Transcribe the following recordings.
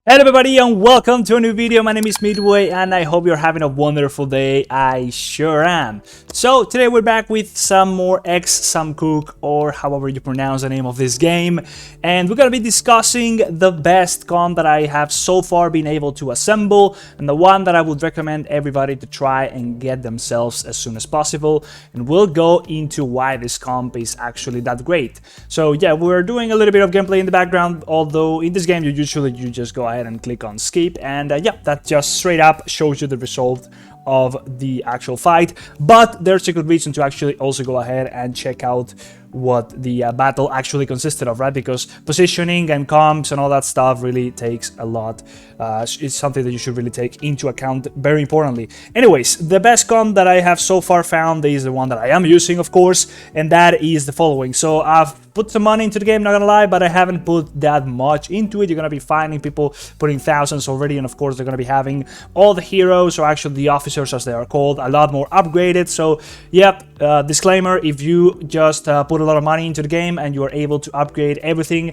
Hello everybody and welcome to a new video. My name is Midway and I hope you're having a wonderful day. I sure am. So today we're back with some more x-samkok, or however you pronounce the name of this game, and we're gonna be discussing the best comp that I have so far been able to assemble and the one that I would recommend everybody to try and get themselves as soon as possible, and we'll go into why this comp is actually that great. So yeah, we're doing a little bit of gameplay in the background, although in this game you just go ahead and click on skip, and yeah, that just straight up shows you the result of the actual fight. But there's a good reason to actually also go ahead and check out what the battle actually consisted of, right? Because positioning and comps and all that stuff really takes a lot. It's something that you should really take into account very importantly. Anyways, the best comp that I have so far found is the one that I am using, of course, and that is the following. So I've put some money into the game, not gonna lie, but I haven't put that much into it. You're gonna be finding people putting thousands already, and of course they're gonna be having all the heroes, or actually the officers as they are called, a lot more upgraded. So yep, disclaimer, if you just put a lot of money into the game and you are able to upgrade everything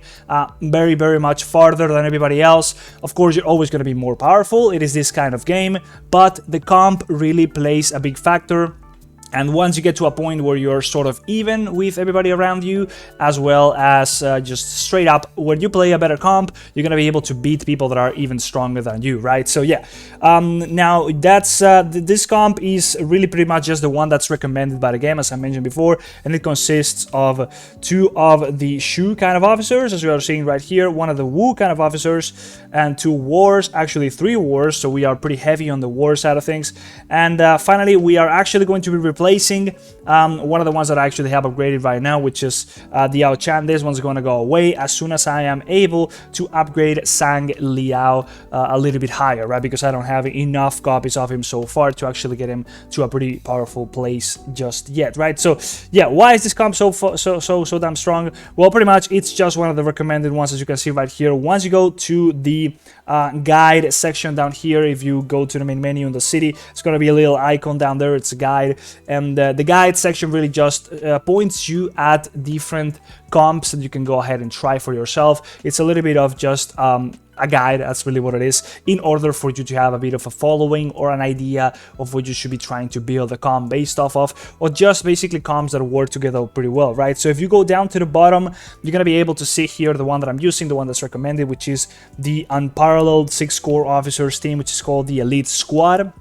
very much farther than everybody else, of course you're always going to be more powerful. It is this kind of game, but the comp really plays a big factor. And once you get to a point where you're sort of even with everybody around you, as well as just straight up, when you play a better comp, you're going to be able to beat people that are even stronger than you, right? So yeah, now that's this comp is really pretty much just the one that's recommended by the game, as I mentioned before, and it consists of two of the Shu kind of officers, as we are seeing right here, one of the Wu kind of officers, and two wars, actually three wars, so we are pretty heavy on the war side of things. And finally, we are actually going to be replacing one of the ones that I actually have upgraded right now, which is the Yao Chan. This one's going to go away as soon as I am able to upgrade Sang Liao a little bit higher, right? Because I don't have enough copies of him so far to actually get him to a pretty powerful place just yet, right? So yeah, why is this comp so damn strong? Well, pretty much it's just one of the recommended ones, as you can see right here. Once you go to the guide section down here, if you go to the main menu in the city, it's going to be a little icon down there. It's a guide, and the guide section really just points you at different comps that you can go ahead and try for yourself. It's a little bit of just a guide, that's really what it is, in order for you to have a bit of a following or an idea of what you should be trying to build a comp based off of, or just basically comps that work together pretty well, right? So if you go down to the bottom, you're going to be able to see here the one that I'm using, the one that's recommended, which is the unparalleled 6-core officers team, which is called the Elite Squad.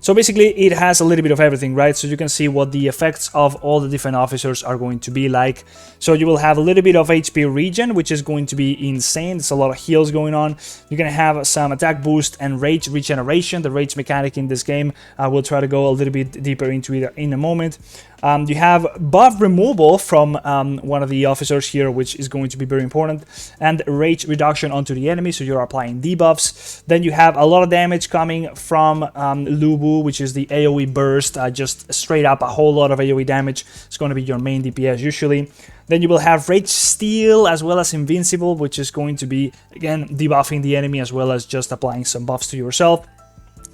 So basically it has a little bit of everything, right? So you can see what the effects of all the different officers are going to be like. So you will have a little bit of HP regen, which is going to be insane. There's a lot of heals going on. You're going to have some attack boost and rage regeneration. The rage mechanic in this game, I will try to go a little bit deeper into it in a moment. You have buff removal from one of the officers here, which is going to be very important, and rage reduction onto the enemy, so you're applying debuffs. Then you have a lot of damage coming from Lubu, which is the AoE burst, just straight up a whole lot of AoE damage. It's going to be your main DPS usually. Then you will have Rage Steel as well as Invincible, which is going to be, again, debuffing the enemy as well as just applying some buffs to yourself.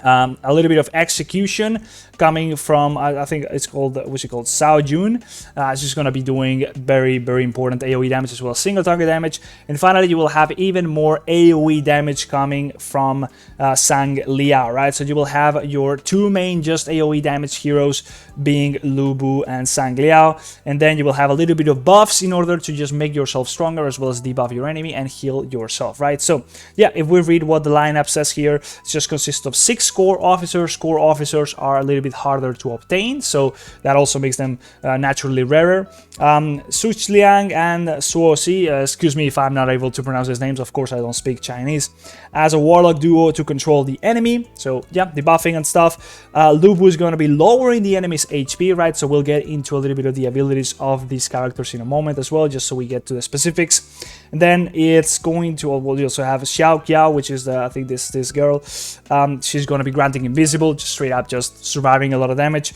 A little bit of execution coming from, I think it's called, what's it called, Sao Jun. It's just going to be doing very important AoE damage as well as single target damage. And finally, you will have even more AoE damage coming from Sang Liao, right? So you will have your two main just AoE damage heroes being Lubu and Sang Liao. And then you will have a little bit of buffs in order to just make yourself stronger as well as debuff your enemy and heal yourself, right? So yeah, if we read what the lineup says here, it just consists of 6 core officers. Core officers are a little bit harder to obtain, so that also makes them naturally rarer. Such Liang and Suo Si, excuse me if I'm not able to pronounce these names, of course I don't speak Chinese, as a warlock duo to control the enemy, so yeah, debuffing and stuff. Lubu is going to be lowering the enemy's HP, right? So we'll get into a little bit of the abilities of these characters in a moment as well, just so we get to the specifics. And then it's going to, we'll also have Xiao Kiao, which is I think this girl. She's going going to be granting invisible, just straight up just surviving a lot of damage.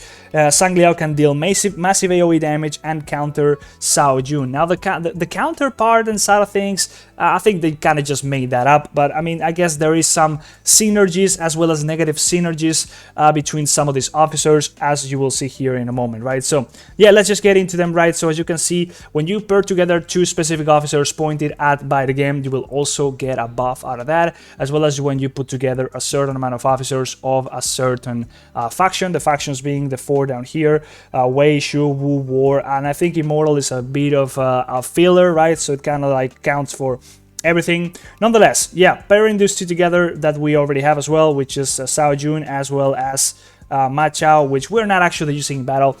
Sang Liao can deal massive AoE damage and counter Sao Jun. Now the counterpart and side of things, I think they kind of just made that up, but I mean, I guess there is some synergies as well as negative synergies between some of these officers, as you will see here in a moment, right? So yeah, let's just get into them, right? So as you can see, when you pair together two specific officers pointed at by the game, you will also get a buff out of that, as well as when you put together a certain amount of officers of a certain faction, the factions being the four down here, Wei, Shu, Wu, War, and I think Immortal is a bit of a filler, right? So it kind of like counts for everything. Nonetheless, yeah, pairing these two together that we already have as well, which is Sao Jun as well as Ma Chao, which we're not actually using in battle.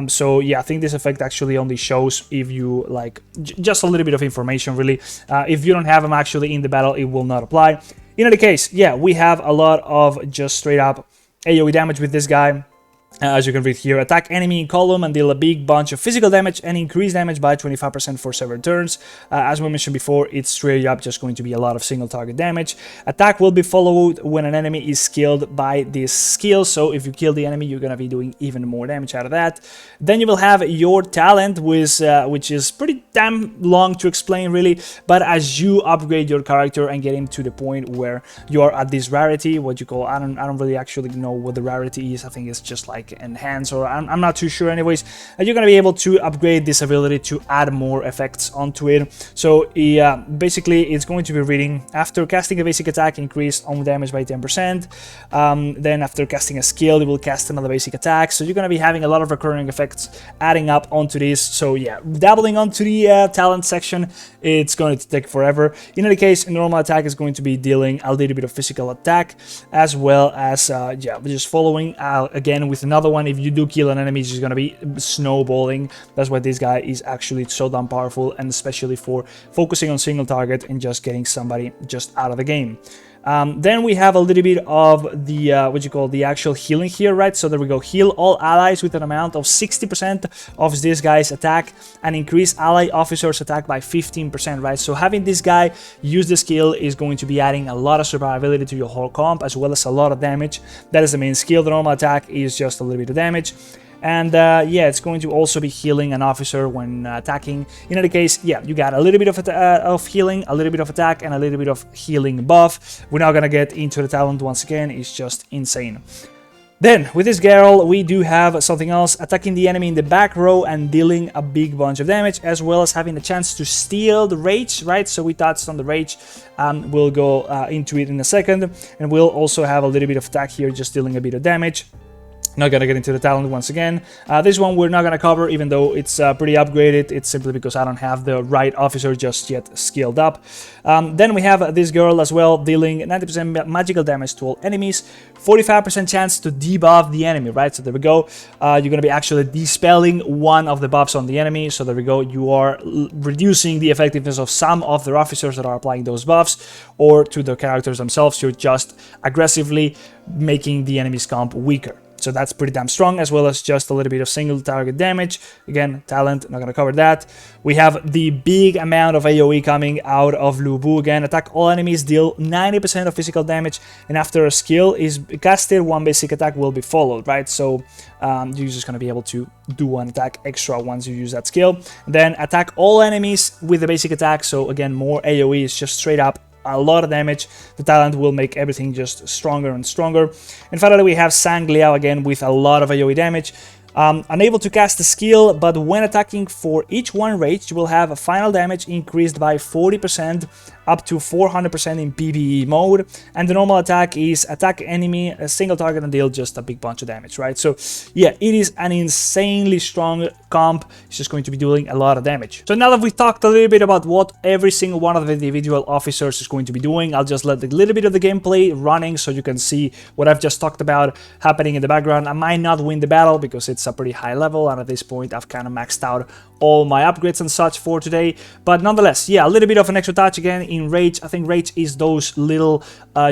So yeah, I think this effect actually only shows if you like just a little bit of information, really. If you don't have them actually in the battle, it will not apply. In any case, yeah, we have a lot of just straight up AoE damage with this guy. As you can read here, attack enemy in column and deal a big bunch of physical damage and increase damage by 25% for several turns. As we mentioned before, it's straight up just going to be a lot of single target damage. Attack will be followed when an enemy is killed by this skill, so if you kill the enemy, you're gonna be doing even more damage out of that. Then you will have your talent, which is pretty damn long to explain, really, but as you upgrade your character and get him to the point where you are at this rarity, what you call, I don't really actually know what the rarity is. I think it's just like enhance, or I'm not too sure. Anyways, you're gonna be able to upgrade this ability to add more effects onto it. So yeah, basically it's going to be reading after casting a basic attack, increased on damage by 10%. Then after casting a skill, it will cast another basic attack. So you're gonna be having a lot of recurring effects adding up onto this. So yeah, dabbling onto the talent section, it's going to take forever. In any case, normal attack is going to be dealing a little bit of physical attack, as well as yeah, just following again with another one. If you do kill an enemy, it's just gonna be snowballing. That's why this guy is actually so damn powerful, and especially for focusing on single target and just getting somebody just out of the game. Then we have a little bit of the what you call the actual healing here, right? So there we go, heal all allies with an amount of 60% of this guy's attack and increase ally officers attack by 15%, right? So having this guy use the skill is going to be adding a lot of survivability to your whole comp, as well as a lot of damage. That is the main skill. The normal attack is just a little bit of damage. And yeah, it's going to also be healing an officer when attacking. In any case, yeah, you got a little bit of healing, a little bit of attack, and a little bit of healing buff. We're not gonna get into the talent once again, it's just insane. Then, with this girl, we do have something else, attacking the enemy in the back row and dealing a big bunch of damage, as well as having a chance to steal the rage, right? So we touched on the rage, we'll go into it in a second, and we'll also have a little bit of attack here, just dealing a bit of damage. Not gonna get into the talent once again. This one we're not gonna cover, even though it's pretty upgraded. It's simply because I don't have the right officer just yet skilled up. Then we have this girl as well, dealing 90% magical damage to all enemies, 45% chance to debuff the enemy, right? So there we go. You're gonna be actually dispelling one of the buffs on the enemy. So there we go. You are reducing the effectiveness of some of the officers that are applying those buffs, or to the characters themselves. You're just aggressively making the enemy's comp weaker. So that's pretty damn strong, as well as just a little bit of single target damage. Again, talent, not gonna cover that. We have the big amount of AoE coming out of Lu Bu. Again, attack all enemies, deal 90% of physical damage, and after a skill is casted, one basic attack will be followed, right? So you're just gonna be able to do one attack extra once you use that skill. Then attack all enemies with the basic attack. So again, more AoE is just straight up a lot of damage. The talent will make everything just stronger and stronger. And finally, we have Sang Liao again with a lot of AoE damage. Unable to cast a skill, but when attacking for each one rage, you will have a final damage increased by 40%, up to 400% in PvE mode, and the normal attack is attack enemy, a single target, and deal just a big bunch of damage, right? So yeah, it is an insanely strong comp. It's just going to be doing a lot of damage. So now that we've talked a little bit about what every single one of the individual officers is going to be doing, I'll just let a little bit of the gameplay running so you can see what I've just talked about happening in the background. I might not win the battle because it's a pretty high level, and at this point I've kind of maxed out all my upgrades and such for today, but nonetheless, yeah, a little bit of an extra touch again in rage. I think rage is those little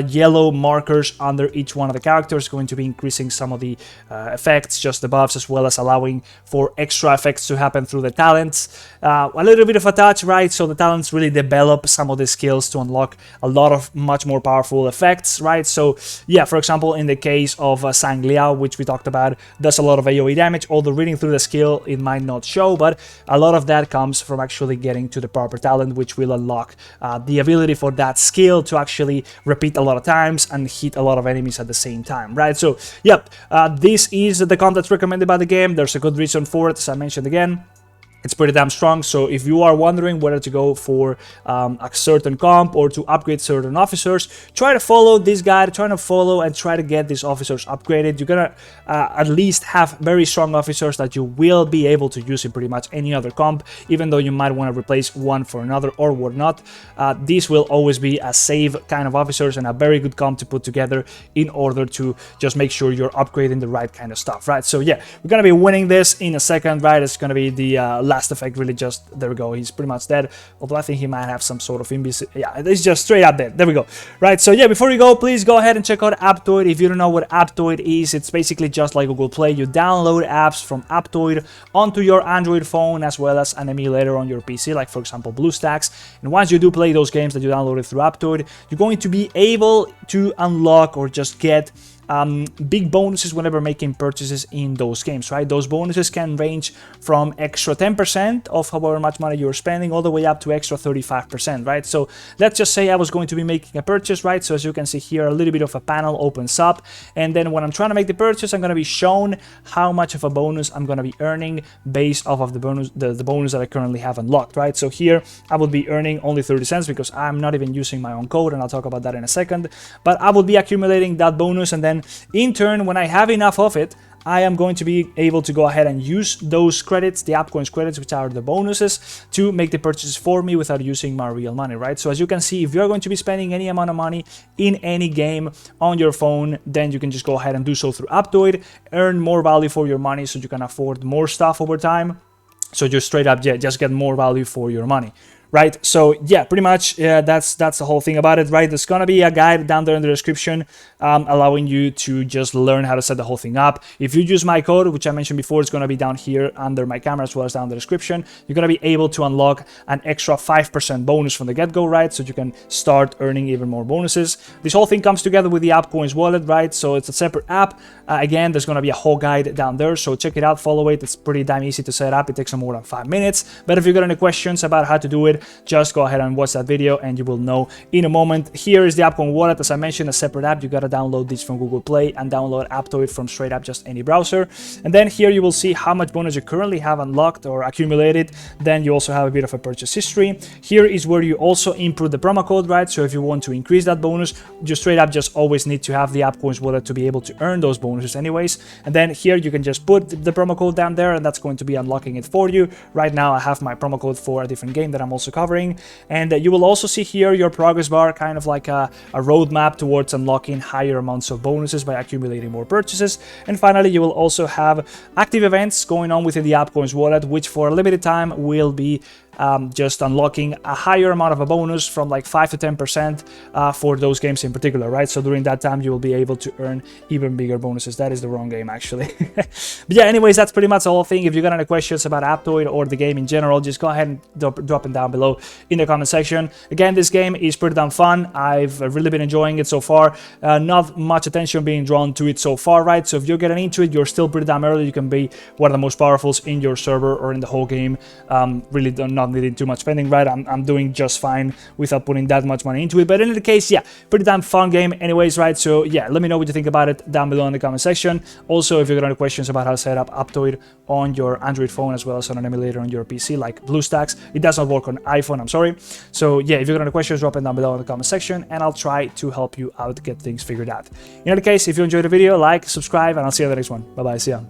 yellow markers under each one of the characters, going to be increasing some of the effects, just the buffs, as well as allowing for extra effects to happen through the talents. A little bit of a touch, right? So the talents really develop some of the skills to unlock a lot of much more powerful effects, right? So yeah, for example, in the case of Sang Liao, which we talked about, does a lot of AoE damage, although reading through the skill it might not show, but a lot of that comes from actually getting to the proper talent, which will unlock the ability for that skill to actually repeat a lot of times and hit a lot of enemies at the same time, right? So yep, this is the comp that's recommended by the game. There's a good reason for it, as I mentioned again. It's pretty damn strong, so if you are wondering whether to go for a certain comp or to upgrade certain officers, try to follow this guide, try to follow and try to get these officers upgraded. You're gonna at least have very strong officers that you will be able to use in pretty much any other comp, even though you might want to replace one for another or whatnot. This will always be a save kind of officers and a very good comp to put together in order to just make sure you're upgrading the right kind of stuff, right? So yeah, we're gonna be winning this in a second, right? It's gonna be the last effect, really just, there we go, he's pretty much dead, although I think he might have some sort of invisible, yeah, it's just straight up dead, there we go, right? So yeah, before you go, please go ahead and check out Apptoide. If you don't know what Apptoide is, it's basically just like Google Play. You download apps from Apptoide onto your Android phone, as well as an emulator on your PC, like for example BlueStacks, and once you do play those games that you downloaded through Apptoide, you're going to be able to unlock or just get big bonuses whenever making purchases in those games, right? Those bonuses can range from extra 10% of however much money you're spending all the way up to extra 35%, right? So let's just say I was going to be making a purchase, right? So as you can see here, a little bit of a panel opens up, and then when I'm trying to make the purchase, I'm going to be shown how much of a bonus I'm going to be earning based off of the bonus, the bonus that I currently have unlocked, right? So here I will be earning only 30 cents because I'm not even using my own code, and I'll talk about that in a second, but I will be accumulating that bonus, and then in turn, when I have enough of it, I am going to be able to go ahead and use those credits, the AppCoins credits, which are the bonuses, to make the purchases for me without using my real money, right? So as you can see, if you're going to be spending any amount of money in any game on your phone, then you can just go ahead and do so through Apptoid, earn more value for your money so you can afford more stuff over time. So just straight up, yeah, just get more value for your money. Right, so yeah, pretty much that's the whole thing about it, right? There's gonna be a guide down there in the description allowing you to just learn how to set the whole thing up. If you use my code, which I mentioned before, it's gonna be down here under my camera as well as down in the description. You're gonna be able to unlock an extra 5% bonus from the get-go, right? So you can start earning even more bonuses. This whole thing comes together with the AppCoins wallet, right? So it's a separate app. Again, there's gonna be a whole guide down there, so check it out, follow it. It's pretty damn easy to set up. It takes more than 5 minutes. But if you got any questions about how to do it, just go ahead and watch that video and you will know in a moment. Here is the AppCoin wallet, as I mentioned, a separate app. You gotta download this from Google Play and download Apptoid from straight up just any browser. And then here you will see how much bonus you currently have unlocked or accumulated. Then you also have a bit of a purchase history. Here is where you also input the promo code, right? So if you want to increase that bonus, you straight up just always need to have the AppCoins wallet to be able to earn those bonuses anyways. And then here you can just put the promo code down there, and that's going to be unlocking it for you. Right now I have my promo code for a different game that I'm also covering. And you will also see here your progress bar, kind of like a roadmap towards unlocking higher amounts of bonuses by accumulating more purchases. And finally, you will also have active events going on within the AppCoins wallet, which for a limited time will be just unlocking a higher amount of a bonus from like 5 to 10% for those games in particular, right? So during that time, you will be able to earn even bigger bonuses. That is the wrong game, actually. But yeah, anyways, that's pretty much the whole thing. If you got any questions about Apptoid or the game in general, just go ahead and drop it down below in the comment section. Again, this game is pretty damn fun. I've really been enjoying it so far. Not much attention being drawn to it so far, right? So if you're getting into it, you're still pretty damn early. You can be one of the most powerfuls in your server or in the whole game. Really not needing too much spending, right? I'm doing just fine without putting that much money into it. But in any case, yeah, pretty damn fun game anyways, right? So yeah, let me know what you think about it down below in the comment section. Also, if you got any questions about how to set up Apptoid on your Android phone as well as on an emulator on your PC like BlueStacks, it does not work on iPhone, I'm sorry. So yeah, if you got any questions, drop it down below in the comment section and I'll try to help you out get things figured out. In any case, if you enjoyed the video, like, subscribe, and I'll see you in the next one. Bye bye, see ya.